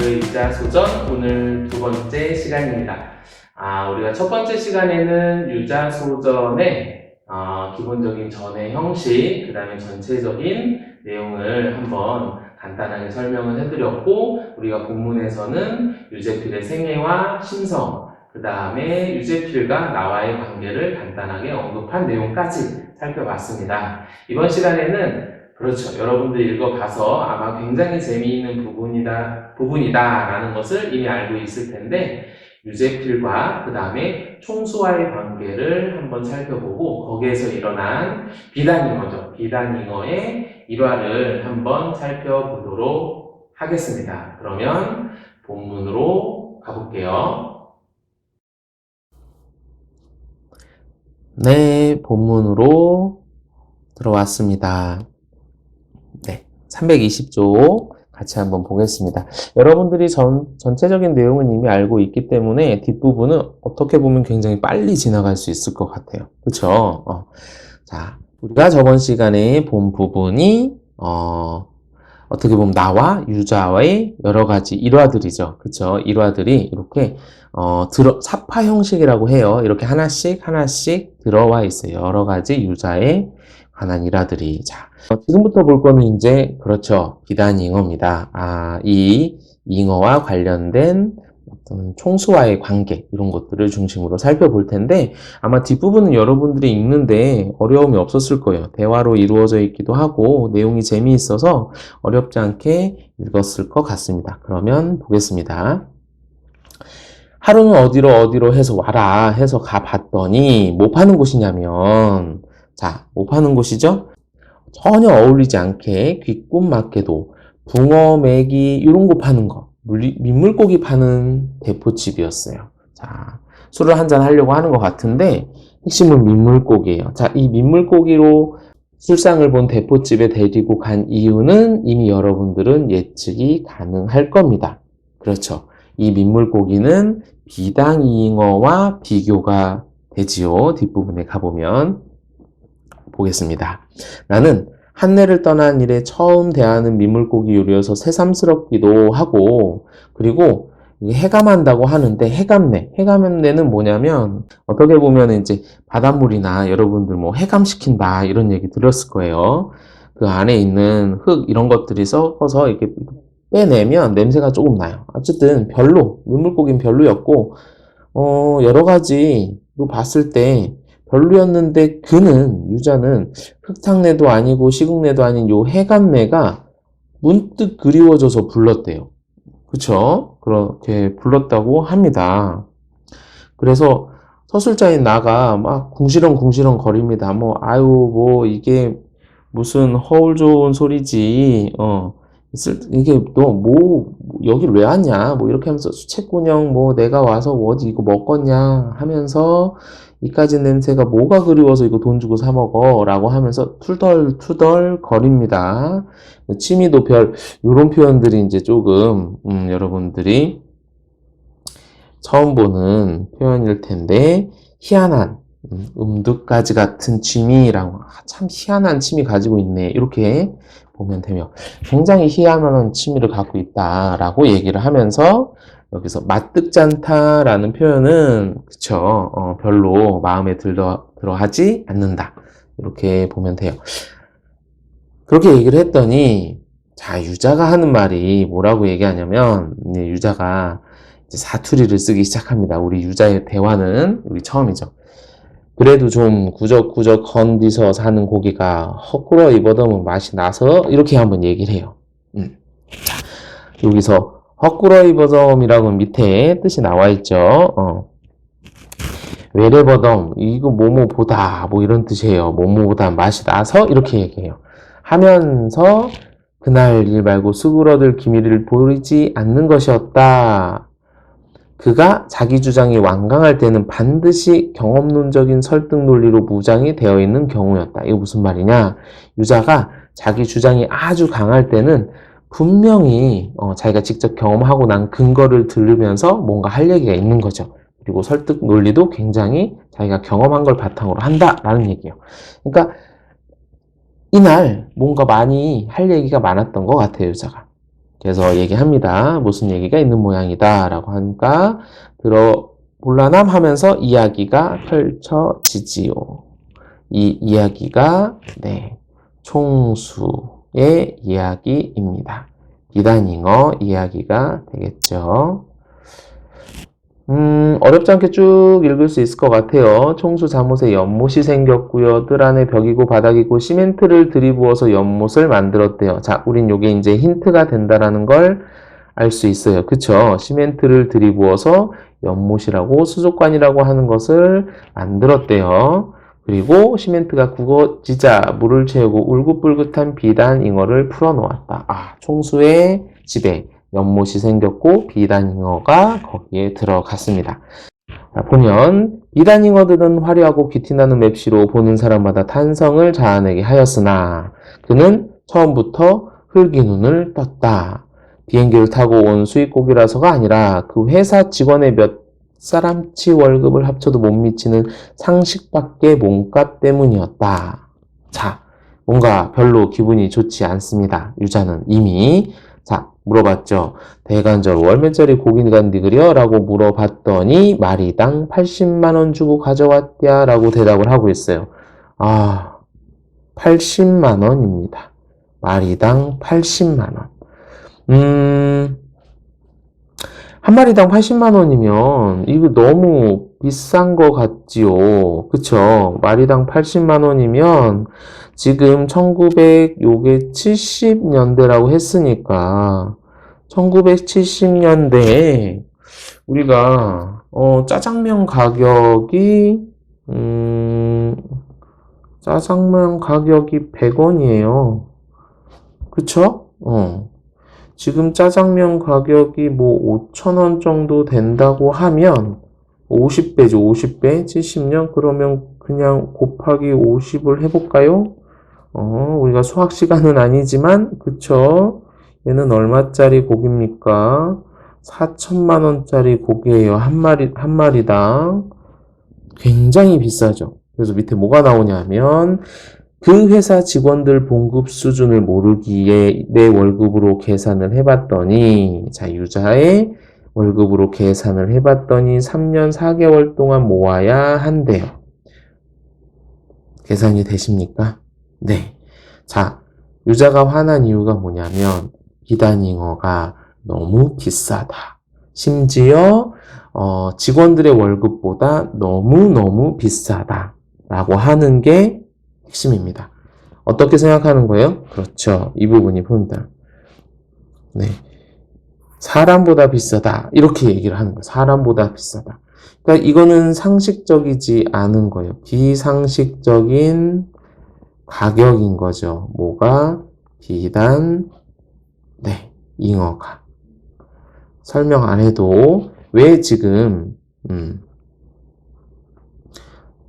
알고의 유자 소전 오늘 두 번째 시간입니다. 우리가 첫 번째 시간에는 유자 소전의 기본적인 전의 형식, 그 다음에 전체적인 내용을 한번 간단하게 설명을 해드렸고, 우리가 본문에서는 유제필의 생애와 심성, 그 다음에 유제필과 나와의 관계를 간단하게 언급한 내용까지 살펴봤습니다. 이번 시간에는 그렇죠. 여러분들 읽어봐서 아마 굉장히 재미있는 부분이다라는 것을 이미 알고 있을 텐데, 유제필과 그 다음에 총수와의 관계를 한번 살펴보고, 거기에서 일어난 비단잉어죠. 비단잉어의 일화를 한번 살펴보도록 하겠습니다. 그러면 본문으로 가볼게요. 네, 본문으로 들어왔습니다. 네, 320쪽 같이 한번 보겠습니다. 여러분들이 전체적인 내용은 이미 알고 있기 때문에 뒷부분은 어떻게 보면 굉장히 빨리 지나갈 수 있을 것 같아요. 그쵸? 자, 우리가 저번 시간에 본 부분이 어떻게 보면 나와 유자와의 여러 가지 일화들이죠. 그쵸? 일화들이 이렇게 사파 형식이라고 해요. 이렇게 하나씩 들어와 있어요. 여러 가지 유자에 관한 일화들이. 자, 지금부터 볼 거는 이제 그렇죠. 비단잉어입니다. 이 잉어와 관련된 어떤 총수와의 관계, 이런 것들을 중심으로 살펴볼 텐데, 아마 뒷부분은 여러분들이 읽는데 어려움이 없었을 거예요. 대화로 이루어져 있기도 하고 내용이 재미있어서 어렵지 않게 읽었을 것 같습니다. 그러면 보겠습니다. 하루는 어디로 해서 와라 해서 가봤더니 뭐 파는 곳이냐면, 자, 뭐 파는 곳이죠? 전혀 어울리지 않게 귀꿈맞게도 붕어, 메기 이런 거 파는 거, 민물고기 파는 대포집이었어요. 자, 술을 한잔 하려고 하는 것 같은데 핵심은 민물고기예요. 자, 이 민물고기로 술상을 본 대포집에 데리고 간 이유는 이미 여러분들은 예측이 가능할 겁니다. 그렇죠. 이 민물고기는 비단잉어와 비교가 되지요. 뒷부분에 가보면 보겠습니다. 나는 한내를 떠난 일에 처음 대하는 민물고기 요리여서 새삼스럽기도 하고, 그리고 해감한다고 하는데, 해감내는 뭐냐면, 어떻게 보면 이제 바닷물이나 여러분들 뭐 해감시킨다 이런 얘기 들었을 거예요. 그 안에 있는 흙 이런 것들이 섞어서 이렇게 빼내면 냄새가 조금 나요. 어쨌든 민물고기는 별로였고, 여러 가지로 봤을 때 별로였는데 유자는 흙탕내도 아니고 시국내도 아닌 요 해감내가 문득 그리워져서 불렀대요. 그쵸? 그렇게 불렀다고 합니다. 그래서 서술자인 나가 막 궁시렁 거립니다. 이게 무슨 허울 좋은 소리지. 이게 너 여길 왜 왔냐? 이렇게 하면서 수채꾼형 내가 와서 어디 이거 먹겠냐 하면서 이까지 냄새가 뭐가 그리워서 이거 돈 주고 사 먹어 라고 하면서 투덜투덜 거립니다. 취미도 요런 표현들이 이제 조금 여러분들이 처음 보는 표현일 텐데, 희한한 음두가지 같은 취미라고, 참 희한한 취미 가지고 있네 이렇게 보면 되며, 굉장히 희한한 취미를 갖고 있다라고 얘기를 하면서, 여기서 마뜩잖다라는 표현은 그쵸, 별로 마음에 들어 하지 않는다 이렇게 보면 돼요. 그렇게 얘기를 했더니, 자, 유자가 하는 말이 뭐라고 얘기하냐면, 유자가 이제 사투리를 쓰기 시작합니다. 우리 유자의 대화는 우리 처음이죠. 그래도 좀 구적구적 건디서 사는 고기가 헛구러 입어도 맛이 나서 이렇게 한번 얘기를 해요. 자, 여기서 헛구러 입어덤이라고 밑에 뜻이 나와 있죠. 외래버덤 이거 뭐뭐보다 이런 뜻이에요. 뭐뭐보다 맛이 나서 이렇게 얘기해요. 하면서 그날 일 말고 수그러들 기미를 보이지 않는 것이었다. 그가 자기 주장이 완강할 때는 반드시 경험론적인 설득 논리로 무장이 되어 있는 경우였다. 이거 무슨 말이냐? 유자가 자기 주장이 아주 강할 때는 분명히 자기가 직접 경험하고 난 근거를 들으면서 뭔가 할 얘기가 있는 거죠. 그리고 설득 논리도 굉장히 자기가 경험한 걸 바탕으로 한다라는 얘기예요. 그러니까 이날 뭔가 많이 할 얘기가 많았던 것 같아요, 유자가. 그래서 얘기합니다. 무슨 얘기가 있는 모양이다 라고 하니까 들어볼라남 하면서 이야기가 펼쳐지지요. 이 이야기가 총수의 이야기입니다. 비단잉어 이야기가 되겠죠. 어렵지 않게 쭉 읽을 수 있을 것 같아요. 총수 잠옷에 연못이 생겼고요. 뜰 안에 벽이고 바닥이고 시멘트를 들이부어서 연못을 만들었대요. 자, 우린 요게 이제 힌트가 된다라는 걸 알 수 있어요. 그쵸? 시멘트를 들이부어서 연못이라고 수족관이라고 하는 것을 만들었대요. 그리고 시멘트가 굳어지자 물을 채우고 울긋불긋한 비단잉어를 풀어놓았다. 아, 총수의 집에 연못이 생겼고 비단잉어가 거기에 들어갔습니다. 자, 보면 비단잉어들은 화려하고 귀티나는 맵시로 보는 사람마다 탄성을 자아내게 하였으나 그는 처음부터 흘긴 눈을 떴다. 비행기를 타고 온 수입국이라서가 아니라 그 회사 직원의 몇 사람치 월급을 합쳐도 못 미치는 상식밖의 몸값 때문이었다. 자, 뭔가 별로 기분이 좋지 않습니다. 유자는 이미. 자, 물어봤죠. 대간절 월매짜리 고기간디 그려? 라고 물어봤더니 마리당 80만원 주고 가져왔냐? 라고 대답을 하고 있어요. 아, 80만원입니다. 마리당 80만원. 한 마리당 80만원이면 이거 너무 비싼 거 같지요. 그쵸? 마리당 80만원이면 지금 1970년대라고 했으니까 1970년대에 우리가 짜장면 가격이 100원이에요. 그쵸? 지금 짜장면 가격이 뭐 5,000원 정도 된다고 하면 50배죠. 50배? 70년? 그러면 그냥 곱하기 50을 해볼까요? 우리가 수학 시간은 아니지만 그쵸? 얘는 얼마짜리 고기입니까? 4천만원짜리 고기예요. 한 마리당. 굉장히 비싸죠. 그래서 밑에 뭐가 나오냐면 그 회사 직원들 봉급 수준을 모르기에 내 월급으로 계산을 해봤더니 자, 유자의 월급으로 계산을 해봤더니 3년 4개월 동안 모아야 한대요. 계산이 되십니까? 네. 자, 유자가 화난 이유가 뭐냐면 비단잉어가 너무 비싸다. 심지어 직원들의 월급보다 너무너무 비싸다 라고 하는 게 핵심입니다. 어떻게 생각하는 거예요? 그렇죠. 이 부분이 포인트다. 네. 사람보다 비싸다. 이렇게 얘기를 하는 거예요. 사람보다 비싸다. 그러니까 이거는 상식적이지 않은 거예요. 비상식적인 가격인 거죠. 뭐가? 잉어가. 설명 안 해도 왜 지금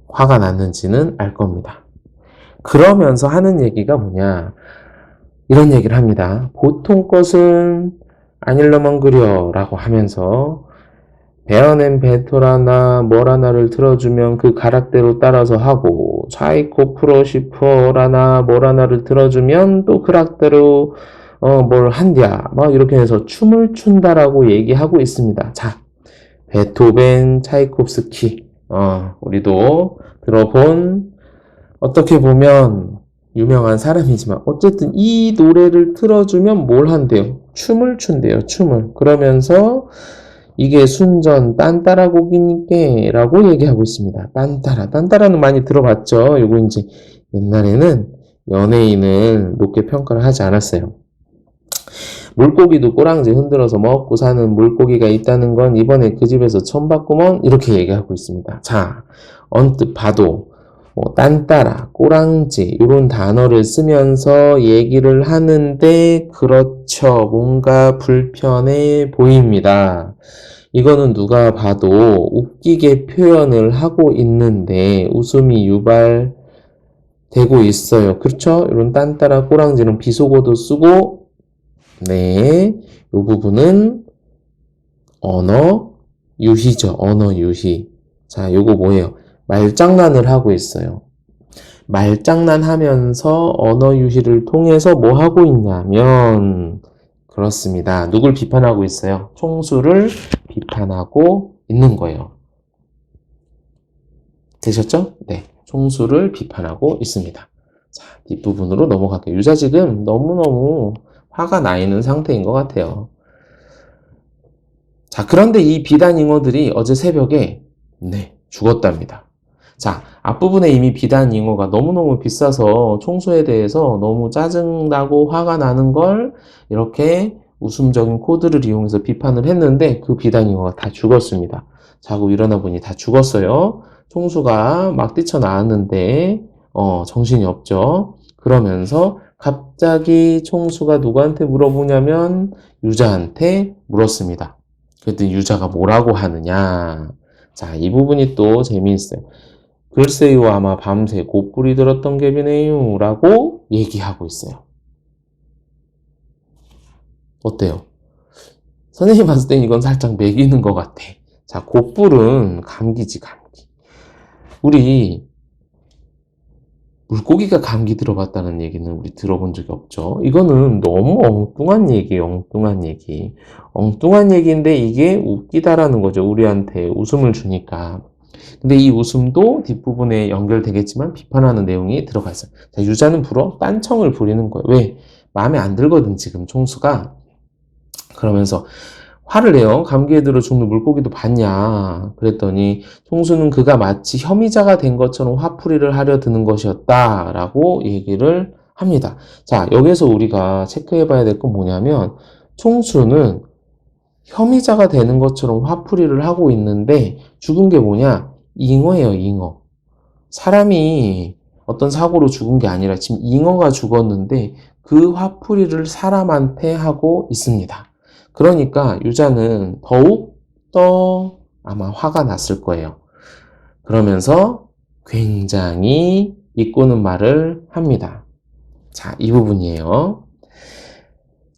화가 났는지는 알 겁니다. 그러면서 하는 얘기가 뭐냐? 이런 얘기를 합니다. 보통 것은 아닐러만 그려 라고 하면서 베어낸 베토라나 뭘 하나를 틀어주면 그 가락대로 따라서 하고 차이코 프로시퍼라나 뭘 하나를 틀어주면 또 그락대로 뭘 한디야 막 이렇게 해서 춤을 춘다라고 얘기하고 있습니다. 자, 베토벤, 차이콥스키 우리도 들어본 어떻게 보면 유명한 사람이지만 어쨌든 이 노래를 틀어주면 뭘 한대요? 춤을 춘대요. 춤을. 그러면서 이게 순전 딴따라 곡이니께 라고 얘기하고 있습니다. 딴따라는 많이 들어봤죠? 요거 이제 옛날에는 연예인을 높게 평가를 하지 않았어요. 물고기도 꼬랑지 흔들어서 먹고 사는 물고기가 있다는 건 이번에 그 집에서 처음 봤구먼 이렇게 얘기하고 있습니다. 자, 언뜻 봐도 딴따라, 꼬랑지 이런 단어를 쓰면서 얘기를 하는데 그렇죠. 뭔가 불편해 보입니다. 이거는 누가 봐도 웃기게 표현을 하고 있는데 웃음이 유발되고 있어요. 그렇죠? 이런 딴따라, 꼬랑지는 비속어도 쓰고 네, 이 부분은 언어 유희죠. 언어 유희. 자, 요거 뭐예요? 말장난을 하고 있어요. 말장난 하면서 언어 유희를 통해서 뭐 하고 있냐면 그렇습니다. 누굴 비판하고 있어요? 총수를 비판하고 있는 거예요. 되셨죠? 네. 총수를 비판하고 있습니다. 자, 뒷부분으로 넘어갈게요. 유자 지금 너무너무 화가 나 있는 상태인 것 같아요. 자, 그런데 이 비단잉어들이 어제 새벽에, 네, 죽었답니다. 자, 앞부분에 이미 비단잉어가 너무너무 비싸서 총수에 대해서 너무 짜증나고 화가 나는 걸 이렇게 웃음적인 코드를 이용해서 비판을 했는데 그 비단잉어가 다 죽었습니다. 자고 일어나 보니 다 죽었어요. 총수가 막 뛰쳐나왔는데, 정신이 없죠. 그러면서 갑자기 총수가 누구한테 물어보냐면 유자한테 물었습니다. 그랬더니 유자가 뭐라고 하느냐. 자, 이 부분이 또 재미있어요. 글쎄요, 아마 밤새 곧불이 들었던 갭이네요. 라고 얘기하고 있어요. 어때요? 선생님 봤을 땐 이건 살짝 매기는 것 같아. 자, 곧불은 감기지, 감기. 우리 물고기가 감기 들어봤다는 얘기는 우리 들어본 적이 없죠. 이거는 너무 엉뚱한 얘기예요, 엉뚱한 얘기. 엉뚱한 얘기인데 이게 웃기다라는 거죠. 우리한테 웃음을 주니까. 근데 이 웃음도 뒷부분에 연결되겠지만 비판하는 내용이 들어가 있어요. 자, 유자는 불어 딴청을 부리는 거예요. 왜? 마음에 안 들거든, 지금 총수가. 그러면서 화를 내요. 감기에 들어 죽는 물고기도 봤냐. 그랬더니 총수는 그가 마치 혐의자가 된 것처럼 화풀이를 하려 드는 것이었다 라고 얘기를 합니다. 자, 여기서 우리가 체크해 봐야 될 건 뭐냐면 총수는 혐의자가 되는 것처럼 화풀이를 하고 있는데 죽은 게 뭐냐? 잉어예요, 잉어. 사람이 어떤 사고로 죽은 게 아니라 지금 잉어가 죽었는데 그 화풀이를 사람한테 하고 있습니다. 그러니까 유자는 더욱 더 아마 화가 났을 거예요. 그러면서 굉장히 비꼬는 말을 합니다. 자, 이 부분이에요.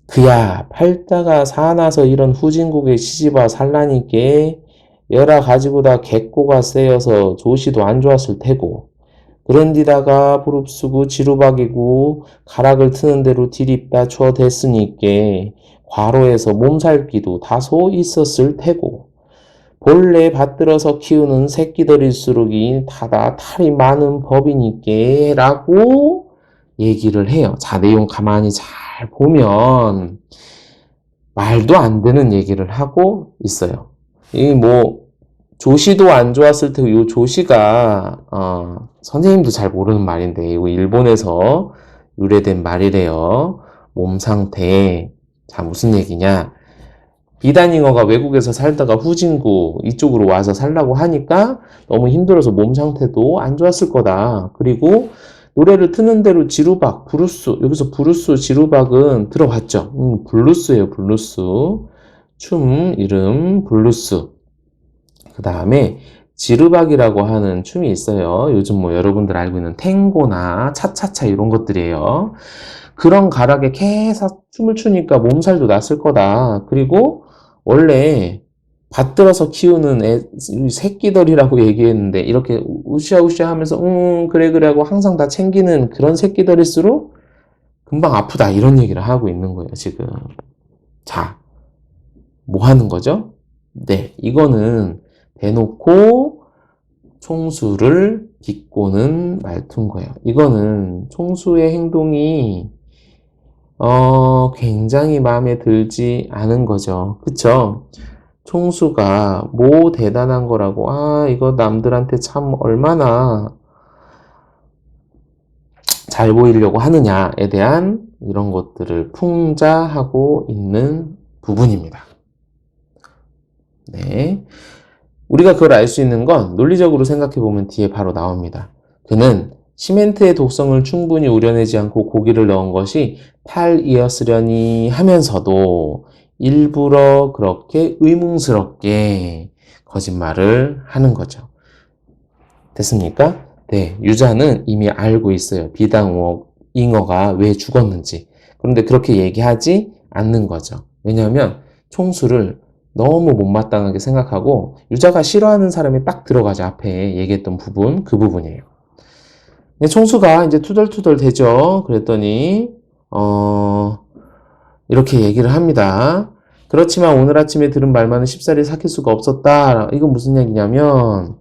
그야 팔자가 사나서 이런 후진국에 시집와 살라니께 여라 가지고 다 객고가 세여서 조시도 안 좋았을 테고 그런디다가 부릅쓰고 지루박이고 가락을 트는 대로 디립다 쳐댔으니께 과로에서 몸살기도 다소 있었을 테고 본래 받들어서 키우는 새끼들일수록이 다다 탈이 많은 법이니께 라고 얘기를 해요. 자, 내용 가만히 잘 보면 말도 안 되는 얘기를 하고 있어요. 이 조시도 안 좋았을 테고 이 조시가 선생님도 잘 모르는 말인데 이거 일본에서 유래된 말이래요. 몸 상태. 자, 무슨 얘기냐? 비단잉어가 외국에서 살다가 후진국 이쪽으로 와서 살라고 하니까 너무 힘들어서 몸 상태도 안 좋았을 거다. 그리고 노래를 트는 대로 지루박, 브루스, 여기서 브루스, 지루박은 들어봤죠? 블루스예요, 블루스. 춤 이름 블루스. 그 다음에 지르박이라고 하는 춤이 있어요. 요즘 여러분들 알고 있는 탱고나 차차차 이런 것들이에요. 그런 가락에 계속 춤을 추니까 몸살도 났을 거다. 그리고 원래 받들어서 키우는 새끼들이라고 얘기했는데 이렇게 우시아우시아 하면서 그래 그래 하고 항상 다 챙기는 그런 새끼들일수록 금방 아프다 이런 얘기를 하고 있는 거예요, 지금. 자, 뭐 하는 거죠? 네, 이거는 대놓고 총수를 비꼬는 말투인 거예요. 이거는 총수의 행동이 굉장히 마음에 들지 않은 거죠. 그쵸? 총수가 뭐 대단한 거라고 이거 남들한테 참 얼마나 잘 보이려고 하느냐에 대한 이런 것들을 풍자하고 있는 부분입니다. 네. 우리가 그걸 알 수 있는 건 논리적으로 생각해 보면 뒤에 바로 나옵니다. 그는 시멘트의 독성을 충분히 우려내지 않고 고기를 넣은 것이 탈이었으려니 하면서도 일부러 그렇게 의문스럽게 거짓말을 하는 거죠. 됐습니까? 네, 유자는 이미 알고 있어요. 비단잉어가 왜 죽었는지. 그런데 그렇게 얘기하지 않는 거죠. 왜냐하면 총수를 너무 못마땅하게 생각하고 유자가 싫어하는 사람이 딱 들어가죠. 앞에 얘기했던 부분, 그 부분이에요. 총수가 이제 투덜투덜 대죠. 그랬더니 이렇게 얘기를 합니다. 그렇지만 오늘 아침에 들은 말만은 쉽사리 삭힐 수가 없었다. 이건 무슨 얘기냐면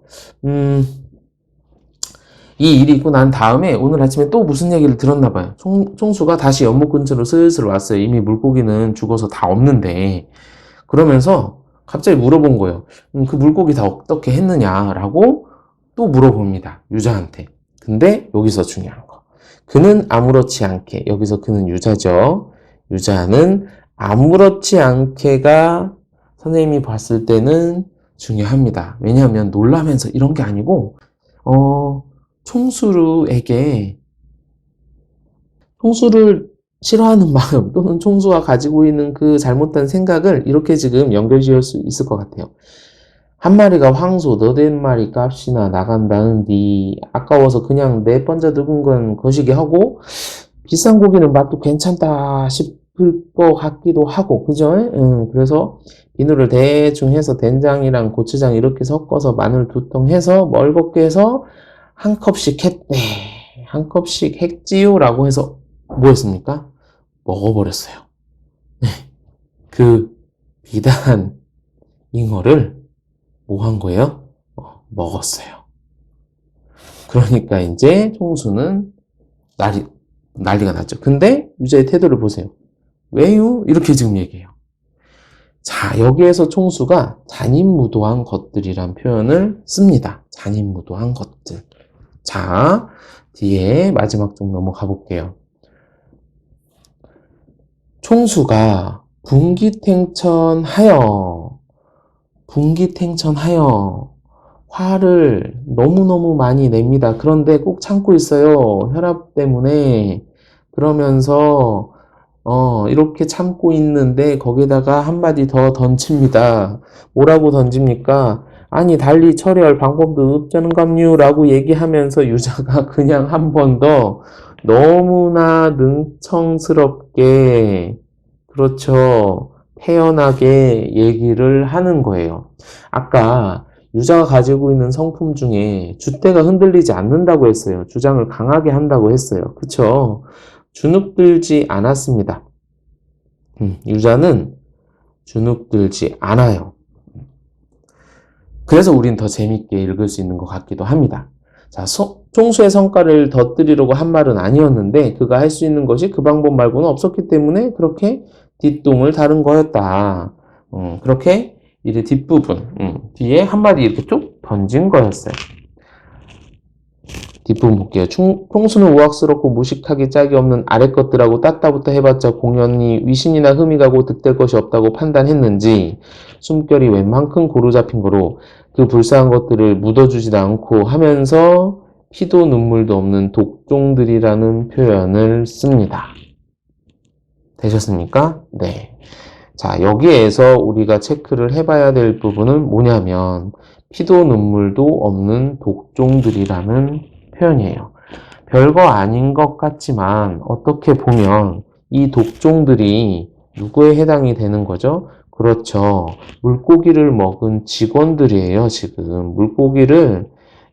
이 일이 있고 난 다음에 오늘 아침에 또 무슨 얘기를 들었나 봐요. 총수가 다시 연못 근처로 슬슬 왔어요. 이미 물고기는 죽어서 다 없는데. 그러면서 갑자기 물어본 거예요. 그 물고기 다 어떻게 했느냐라고 또 물어봅니다. 유자한테. 근데 여기서 중요한 거. 그는 아무렇지 않게, 여기서 그는 유자죠. 유자는 아무렇지 않게가 선생님이 봤을 때는 중요합니다. 왜냐하면 놀라면서 이런 게 아니고 총수를 싫어하는 마음 또는 총수가 가지고 있는 그 잘못된 생각을 이렇게 지금 연결지을 수 있을 것 같아요. 한 마리가 황소 너댓 마리 값이나 나간다는디 아까워서 그냥 내 번자 늙은 건 거시기 하고 비싼 고기는 맛도 괜찮다 싶을 것 같기도 하고 그죠? 그래서 비누를 대충 해서 된장이랑 고추장 이렇게 섞어서 마늘 2통 해서 멀겋게 해서 한 컵씩 했대. 한 컵씩 했지요라고 해서 뭐 했습니까? 먹어버렸어요. 그 비단 잉어를 뭐 한 거예요? 먹었어요. 그러니까 이제 총수는 난리가 났죠. 근데 유자의 태도를 보세요. 왜요? 이렇게 지금 얘기해요. 자, 여기에서 총수가 잔인무도한 것들이란 표현을 씁니다. 잔인무도한 것들. 자, 뒤에 마지막 쪽 넘어가 볼게요. 총수가 분기탱천하여 화를 너무너무 많이 냅니다. 그런데 꼭 참고 있어요. 혈압 때문에. 그러면서 이렇게 참고 있는데 거기다가 한마디 더 던집니다. 뭐라고 던집니까? 아니 달리 처리할 방법도 없자는갑요 라고 얘기하면서 유자가 그냥 한 번 더 너무나 능청스럽게 그렇죠. 태연하게 얘기를 하는 거예요. 아까 유자가 가지고 있는 성품 중에 줏대가 흔들리지 않는다고 했어요. 주장을 강하게 한다고 했어요. 그쵸? 주눅들지 않았습니다. 유자는 주눅들지 않아요. 그래서 우린 더 재밌게 읽을 수 있는 것 같기도 합니다. 자, 총수의 성과를 덧드리려고 한 말은 아니었는데 그가 할 수 있는 것이 그 방법 말고는 없었기 때문에 그렇게 뒷동을 다른 거였다. 그렇게 이제 뒷부분 뒤에 한마디 이렇게 쭉 던진 거였어요. 뒷부분 볼게요. 총수는 우악스럽고 무식하기 짝이 없는 아래 것들하고 따따부터 해봤자 공연히 위신이나 흠이 가고 득될 것이 없다고 판단했는지 숨결이 웬만큼 고루 잡힌 거로 그 불쌍한 것들을 묻어주지도 않고 하면서 피도 눈물도 없는 독종들이라는 표현을 씁니다. 되셨습니까? 네. 자, 여기에서 우리가 체크를 해봐야 될 부분은 뭐냐면 피도 눈물도 없는 독종들이라는 표현이에요. 별거 아닌 것 같지만 어떻게 보면 이 독종들이 누구에 해당이 되는 거죠? 그렇죠. 물고기를 먹은 직원들이에요, 지금. 물고기를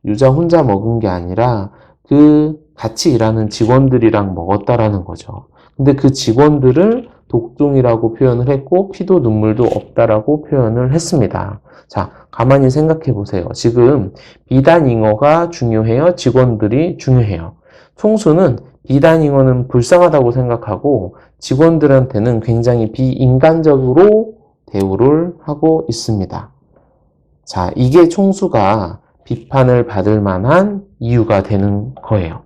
유자 혼자 먹은 게 아니라 그 같이 일하는 직원들이랑 먹었다라는 거죠. 근데 그 직원들을 독종이라고 표현을 했고 피도 눈물도 없다라고 표현을 했습니다. 자, 가만히 생각해 보세요. 지금 비단잉어가 중요해요? 직원들이 중요해요? 총수는 비단잉어는 불쌍하다고 생각하고 직원들한테는 굉장히 비인간적으로 대우를 하고 있습니다. 자, 이게 총수가 비판을 받을 만한 이유가 되는 거예요.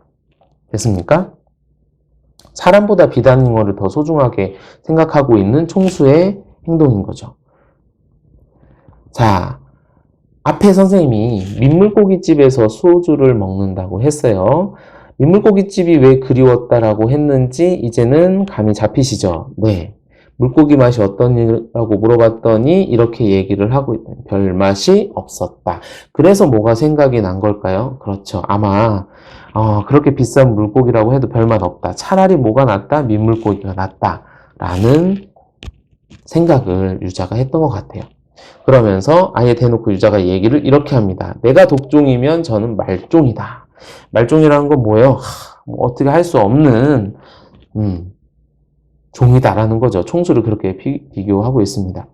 됐습니까? 사람보다 비단잉어를 더 소중하게 생각하고 있는 총수의 행동인 거죠. 자, 앞에 선생님이 민물고기집에서 소주를 먹는다고 했어요. 민물고기집이 왜 그리웠다라고 했는지 이제는 감이 잡히시죠? 네. 물고기 맛이 어떠냐고 물어봤더니 이렇게 얘기를 하고 있다. 별 맛이 없었다. 그래서 뭐가 생각이 난 걸까요? 그렇죠. 아마 그렇게 비싼 물고기라고 해도 별맛 없다. 차라리 뭐가 낫다? 민물고기가 낫다. 라는 생각을 유자가 했던 것 같아요. 그러면서 아예 대놓고 유자가 얘기를 이렇게 합니다. 내가 독종이면 저는 말종이다. 말종이라는 건 뭐예요? 어떻게 할 수 없는 종이다라는 거죠. 총수를 그렇게 비교하고 있습니다.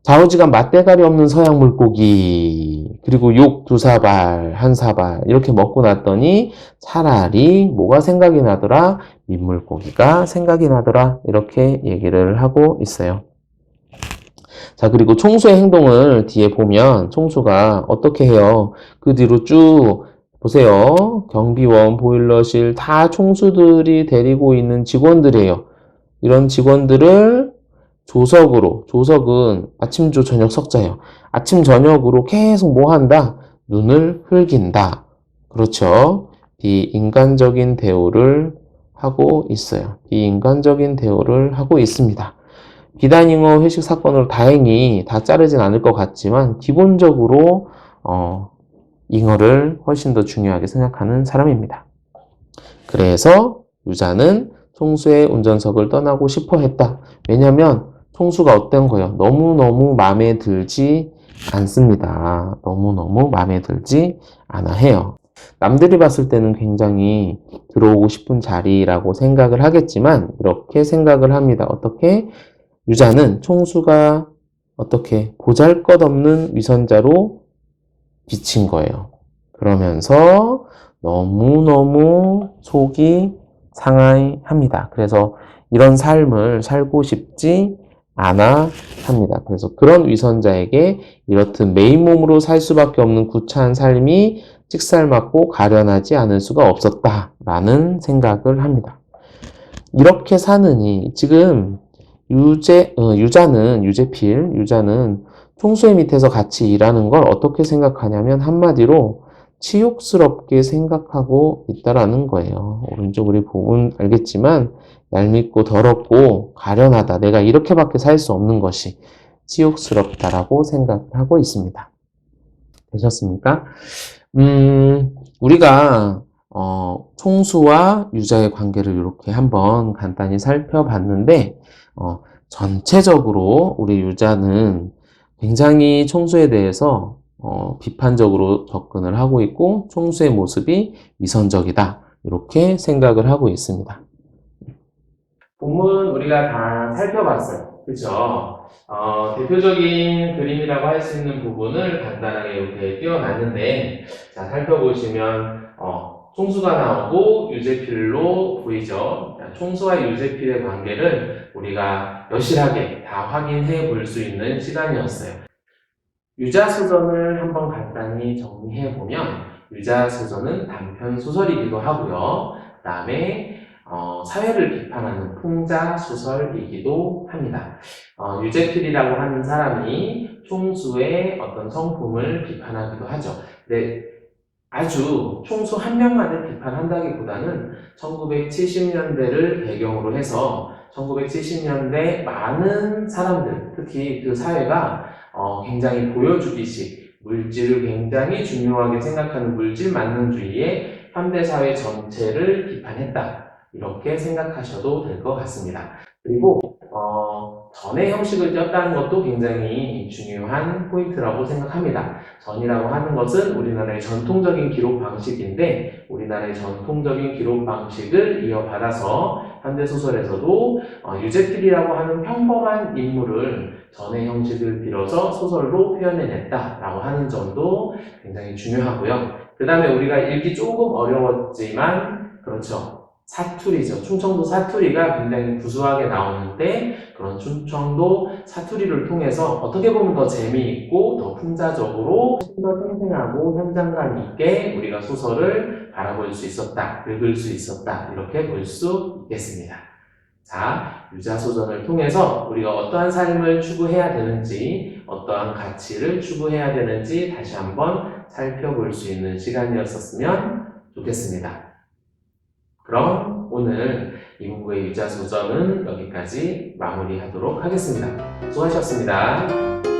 좌우지간 맛대가리 없는 서양 물고기, 그리고 욕 두 사발, 한 사발 이렇게 먹고 났더니 차라리 뭐가 생각이 나더라? 민물고기가 생각이 나더라. 이렇게 얘기를 하고 있어요. 자, 그리고 총수의 행동을 뒤에 보면 총수가 어떻게 해요? 그 뒤로 쭉 보세요. 경비원, 보일러실 다 총수들이 데리고 있는 직원들이에요. 이런 직원들을 조석은 아침조 저녁 석자예요. 아침 저녁으로 계속 뭐 한다? 눈을 흘긴다. 그렇죠? 비인간적인 대우를 하고 있어요. 비인간적인 대우를 하고 있습니다. 비단잉어 회식 사건으로 다행히 다 자르진 않을 것 같지만 기본적으로 잉어를 훨씬 더 중요하게 생각하는 사람입니다. 그래서 유자는 총수의 운전석을 떠나고 싶어 했다. 왜냐면 총수가 어떤 거예요? 너무너무 마음에 들지 않습니다. 너무너무 마음에 들지 않아 해요. 남들이 봤을 때는 굉장히 들어오고 싶은 자리라고 생각을 하겠지만 이렇게 생각을 합니다. 어떻게? 유자는 총수가 어떻게 보잘것없는 위선자로 비친 거예요. 그러면서 너무너무 속이 상해합니다. 그래서 이런 삶을 살고 싶지 않아 합니다. 그래서 그런 위선자에게 이렇듯 메인 몸으로 살 수밖에 없는 구차한 삶이 찍살맞고 가련하지 않을 수가 없었다라는 생각을 합니다. 이렇게 사느니 지금 유자는 총수의 밑에서 같이 일하는 걸 어떻게 생각하냐면 한마디로 치욕스럽게 생각하고 있다라는 거예요. 오른쪽 우리 보면 알겠지만 얄밉고 더럽고 가련하다. 내가 이렇게밖에 살 수 없는 것이 치욕스럽다라고 생각하고 있습니다. 되셨습니까? 우리가 총수와 유자의 관계를 이렇게 한번 간단히 살펴봤는데 전체적으로 우리 유자는 굉장히 총수에 대해서 비판적으로 접근을 하고 있고 총수의 모습이 위선적이다 이렇게 생각을 하고 있습니다. 본문 우리가 다 살펴봤어요. 그렇죠? 대표적인 그림이라고 할 수 있는 부분을 간단하게 이렇게 띄워놨는데 자, 살펴보시면 총수가 나오고 유제필로 보이죠. 총수와 유제필의 관계를 우리가 여실하게 다 확인해 볼 수 있는 시간이었어요. 유자소전을 한번 간단히 정리해 보면 유자소전은 단편 소설이기도 하고요. 그 다음에 사회를 비판하는 풍자 소설이기도 합니다. 유제필이라고 하는 사람이 총수의 어떤 성품을 비판하기도 하죠. 근데 아주 총수 한 명만을 비판한다기보다는 1970년대를 배경으로 해서 1970년대 많은 사람들, 특히 그 사회가 굉장히 보여주기식, 물질을 굉장히 중요하게 생각하는 물질 만능주의의 현대사회 전체를 비판했다. 이렇게 생각하셔도 될 것 같습니다. 그리고 전의 형식을 띄었다는 것도 굉장히 중요한 포인트라고 생각합니다. 전이라고 하는 것은 우리나라의 전통적인 기록 방식인데 우리나라의 전통적인 기록 방식을 이어받아서 현대소설에서도 유제필이라고 하는 평범한 인물을 전의 형식을 빌어서 소설로 표현해냈다라고 하는 점도 굉장히 중요하고요. 그 다음에 우리가 읽기 조금 어려웠지만 그렇죠. 사투리죠. 충청도 사투리가 굉장히 구수하게 나오는데 그런 충청도 사투리를 통해서 어떻게 보면 더 재미있고 더 풍자적으로 더 생생하고 현장감 있게 우리가 소설을 바라볼 수 있었다, 읽을 수 있었다 이렇게 볼 수 있겠습니다. 자, 유자소전을 통해서 우리가 어떠한 삶을 추구해야 되는지 어떠한 가치를 추구해야 되는지 다시 한번 살펴볼 수 있는 시간이었었으면 좋겠습니다. 그럼 오늘 이문구의 유자소전은 여기까지 마무리하도록 하겠습니다. 수고하셨습니다.